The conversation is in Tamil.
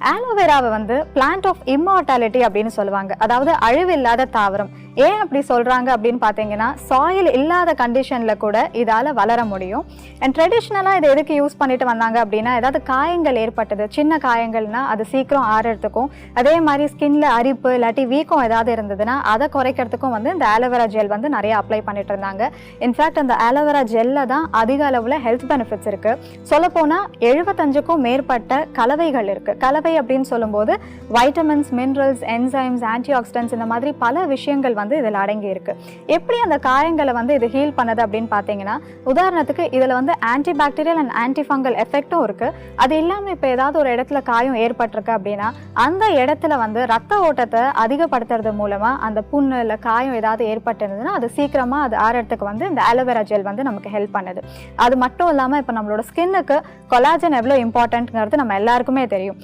ஆலோவேராவை வந்து பிளான்ட் ஆஃப் இம்மார்டாலிட்டி அப்படின்னு சொல்லுவாங்க. அதாவது அழிவில்லாத தாவரம். ஏன் அப்படி சொல்றாங்க அப்படின்னு பார்த்தீங்கன்னா, சாயில் இல்லாத கண்டிஷன்ல கூட இதால வளர முடியும். அண்ட் ட்ரெடிஷ்னலா இதை எதுக்கு யூஸ் பண்ணிட்டு வந்தாங்க அப்படின்னா, ஏதாவது காயங்கள் ஏற்பட்டது, சின்ன காயங்கள்னா அது சீக்கிரம் ஆறதுக்கும், அதே மாதிரி ஸ்கின்ல அரிப்பு இல்லாட்டி வீக்கம் ஏதாவது இருந்ததுன்னா அதை குறைக்கிறதுக்கும் வந்து இந்த ஆலோவேரா ஜெல் வந்து நிறைய அப்ளை பண்ணிட்டு இருந்தாங்க. இன்ஃபேக்ட் அந்த ஆலோவேரா ஜெல்ல தான் அதிக அளவுல ஹெல்த் பெனிஃபிட்ஸ் இருக்கு. சொல்லப்போனா 75க்கும் மேற்பட்ட கலவைகள் இருக்கு. கலவை அப்படின்னு சொல்லும்போது vitamins, minerals, enzymes, anti oxidants இந்த மாதிரி பல விஷயங்கள் வந்து இதில் அடங்கி இருக்கு. எப்படி அந்த காயங்களை வந்து இது ஹீல் பண்ணது அப்படின்னு பார்த்தீங்கன்னா, உதாரணத்துக்கு இதில் வந்து antibacterial and antifungal எஃபெக்டும் இருக்கு. அது இல்லாமல் இப்போ ஏதாவது ஒரு இடத்துல காயம் ஏற்பட்டிருக்கு அப்படின்னா அந்த இடத்துல வந்து ரத்த ஓட்டத்தை அதிகப்படுத்துறது மூலமா அந்த புண்ணு இல்லை காயம் ஏதாவது ஏற்பட்டிருந்ததுன்னா அது சீக்கிரமா அது ஆறதுக்கு வந்து இந்த ஆலோவேரா ஜெல் வந்து நமக்கு ஹெல்ப் பண்ணுது. அது மட்டும் இல்லாமல் இப்போ நம்மளோட ஸ்கின்னுக்கு கொலாஜன் எவ்வளோ இம்பார்ட்டன்ட்ங்கிறது நம்ம எல்லாருக்குமே தெரியும்.